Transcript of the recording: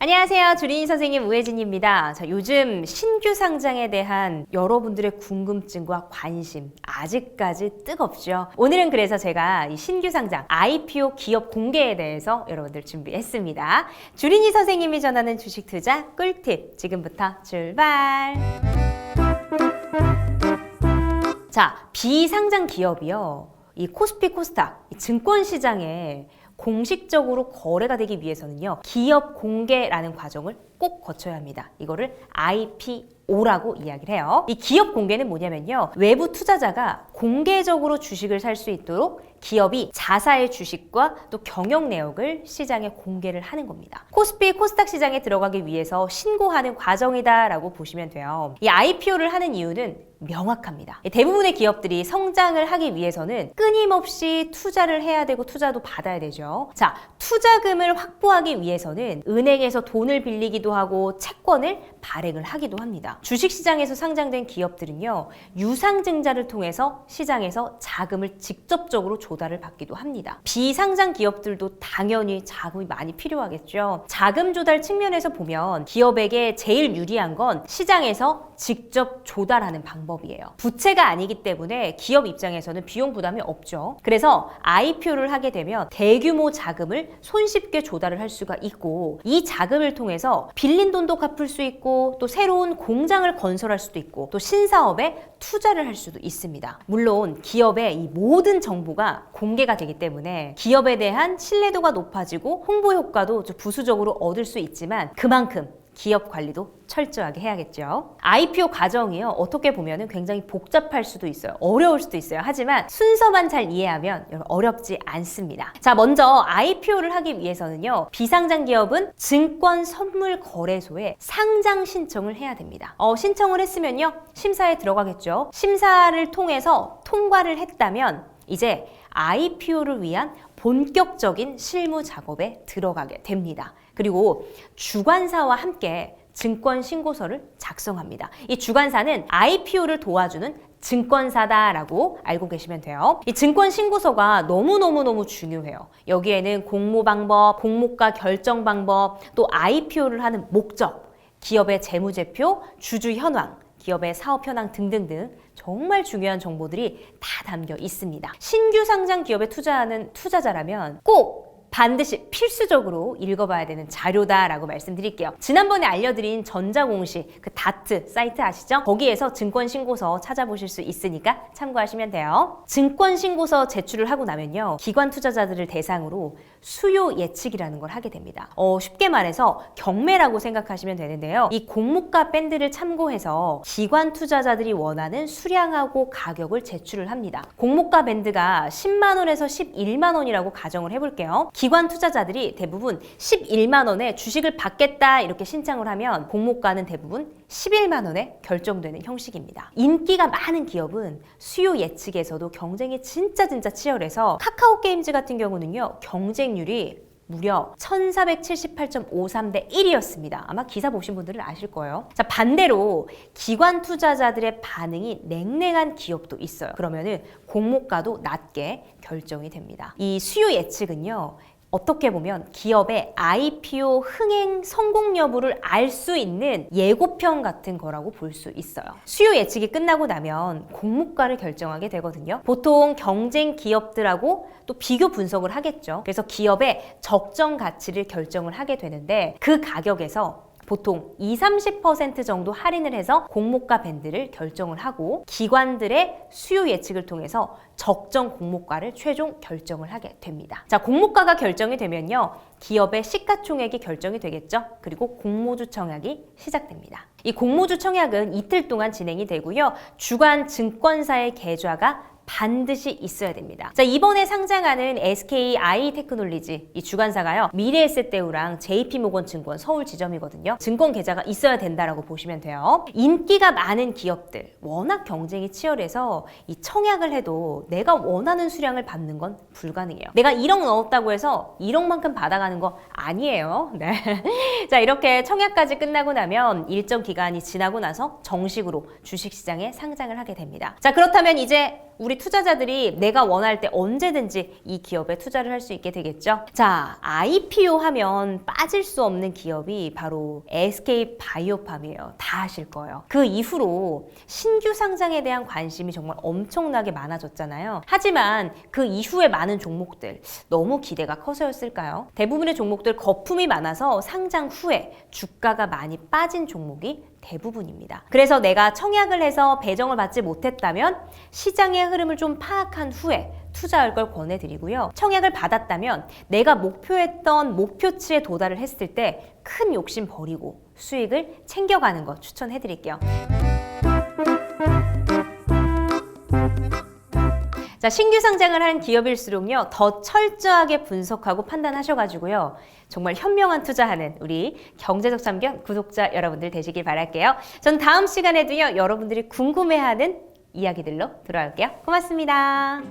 안녕하세요. 주린이 선생님 우혜진입니다. 자, 요즘 신규 상장에 대한 여러분들의 궁금증과 관심 아직까지 뜨겁죠. 오늘은 그래서 제가 이 신규 상장 IPO 기업 공개에 대해서 여러분들 준비했습니다. 주린이 선생님이 전하는 주식 투자 꿀팁 지금부터 출발. 자, 비상장 기업이요. 이 코스피 코스닥 이 증권시장에 공식적으로 거래가 되기 위해서는요, 기업 공개라는 과정을 꼭 거쳐야 합니다. 이거를 IPO라고 이야기를 해요. 이 기업 공개는 뭐냐면요, 외부 투자자가 공개적으로 주식을 살 수 있도록 기업이 자사의 주식과 또 경영 내역을 시장에 공개를 하는 겁니다. 코스피 코스닥 시장에 들어가기 위해서 신고하는 과정이다라고 보시면 돼요. 이 IPO를 하는 이유는 명확합니다. 대부분의 기업들이 성장을 하기 위해서는 끊임없이 투자를 해야 되고 투자도 받아야 되죠. 자, 투자금을 확보하기 위해서는 은행에서 돈을 빌리기도 하고 채권을 발행을 하기도 합니다. 주식시장에서 상장된 기업들은요, 유상증자를 통해서 시장에서 자금을 직접적으로 조달을 받기도 합니다. 비상장 기업들도 당연히 자금이 많이 필요하겠죠. 자금 조달 측면에서 보면 기업에게 제일 유리한 건 시장에서 직접 조달하는 방법이에요. 부채가 아니기 때문에 기업 입장에서는 비용 부담이 없죠. 그래서 IPO를 하게 되면 대규모 자금을 손쉽게 조달을 할 수가 있고, 이 자금을 통해서 빌린 돈도 갚을 수 있고, 또 새로운 공장을 건설할 수도 있고, 또 신사업에 투자를 할 수도 있습니다. 물론 기업의 이 모든 정보가 공개가 되기 때문에 기업에 대한 신뢰도가 높아지고 홍보 효과도 부수적으로 얻을 수 있지만, 그만큼 기업 관리도 철저하게 해야겠죠. IPO 과정이요, 어떻게 보면 굉장히 복잡할 수도 있어요. 어려울 수도 있어요. 하지만 순서만 잘 이해하면 어렵지 않습니다. 자, 먼저 IPO를 하기 위해서는요, 비상장 기업은 증권선물거래소에 상장 신청을 해야 됩니다. 신청을 했으면요, 심사에 들어가겠죠. 심사를 통해서 통과를 했다면 이제 IPO를 위한 본격적인 실무 작업에 들어가게 됩니다. 그리고 주관사와 함께 증권 신고서를 작성합니다. 이 주관사는 IPO를 도와주는 증권사다라고 알고 계시면 돼요. 이 증권 신고서가 너무너무 중요해요. 여기에는 공모 방법, 공모가 결정 방법, 또 IPO를 하는 목적, 기업의 재무제표, 주주 현황, 기업의 사업 현황 등등등 정말 중요한 정보들이 다 담겨 있습니다. 신규 상장 기업에 투자하는 투자자라면 꼭 반드시 필수적으로 읽어봐야 되는 자료다라고 말씀드릴게요. 지난번에 알려드린 전자공시 그 다트 사이트 아시죠? 거기에서 증권신고서 찾아보실 수 있으니까 참고하시면 돼요. 증권신고서 제출을 하고 나면요, 기관 투자자들을 대상으로 수요 예측이라는 걸 하게 됩니다. 쉽게 말해서 경매라고 생각하시면 되는데요, 이 공모가 밴드를 참고해서 기관 투자자들이 원하는 수량하고 가격을 제출을 합니다. 공모가 밴드가 10만 원에서 11만 원이라고 가정을 해볼게요. 기관 투자자들이 대부분 11만 원에 주식을 받겠다 이렇게 신청을 하면 공모가는 대부분 11만 원에 결정되는 형식입니다. 인기가 많은 기업은 수요 예측에서도 경쟁이 진짜 치열해서 카카오게임즈 같은 경우는요, 경쟁률이 무려 1478.53대 1이었습니다. 아마 기사 보신 분들은 아실 거예요. 자, 반대로 기관 투자자들의 반응이 냉랭한 기업도 있어요. 그러면은 공모가도 낮게 결정이 됩니다. 이 수요 예측은요, 어떻게 보면 기업의 IPO 흥행 성공 여부를 알 수 있는 예고편 같은 거라고 볼 수 있어요. 수요 예측이 끝나고 나면 공모가를 결정하게 되거든요. 보통 경쟁 기업들하고 또 비교 분석을 하겠죠. 그래서 기업의 적정 가치를 결정을 하게 되는데, 그 가격에서 보통 20-30% 정도 할인을 해서 공모가 밴드를 결정을 하고 기관들의 수요 예측을 통해서 적정 공모가를 최종 결정을 하게 됩니다. 자, 공모가가 결정이 되면요, 기업의 시가총액이 결정이 되겠죠. 그리고 공모주 청약이 시작됩니다. 이 공모주 청약은 이틀 동안 진행이 되고요, 주관 증권사의 계좌가 반드시 있어야 됩니다. 자, 이번에 상장하는 SKI테크놀리지 이 주관사가요, 미래에셋대우랑 JP모건증권 서울 지점이거든요. 증권 계좌가 있어야 된다라고 보시면 돼요. 인기가 많은 기업들, 워낙 경쟁이 치열해서 이 청약을 해도 내가 원하는 수량을 받는 건 불가능해요. 내가 1억 넣었다고 해서 1억만큼 받아가는 거 아니에요. 네. 자, 이렇게 청약까지 끝나고 나면 일정 기간이 지나고 나서 정식으로 주식시장에 상장을 하게 됩니다. 자, 그렇다면 이제 우리 우리 투자자들이 내가 원할 때 언제든지 이 기업에 투자를 할 수 있게 되겠죠. 자, IPO 하면 빠질 수 없는 기업이 바로 SK 바이오팜이에요. 다 아실 거예요. 그 이후로 신규 상장에 대한 관심이 정말 엄청나게 많아졌잖아요. 하지만 그 이후에 많은 종목들 너무 기대가 커서였을까요? 대부분의 종목들 거품이 많아서 상장 후에 주가가 많이 빠진 종목이 대부분입니다. 그래서 내가 청약을 해서 배정을 받지 못했다면 시장의 흐름을 좀 파악한 후에 투자할 걸 권해드리고요. 청약을 받았다면 내가 목표했던 목표치에 도달을 했을 때 큰 욕심 버리고 수익을 챙겨가는 거 추천해드릴게요. 자, 신규 상장을 한 기업일수록요, 더 철저하게 분석하고 판단하셔가지고요, 정말 현명한 투자하는 우리 경제적 참견 구독자 여러분들 되시길 바랄게요. 전 다음 시간에도요, 여러분들이 궁금해하는 이야기들로 돌아올게요. 고맙습니다.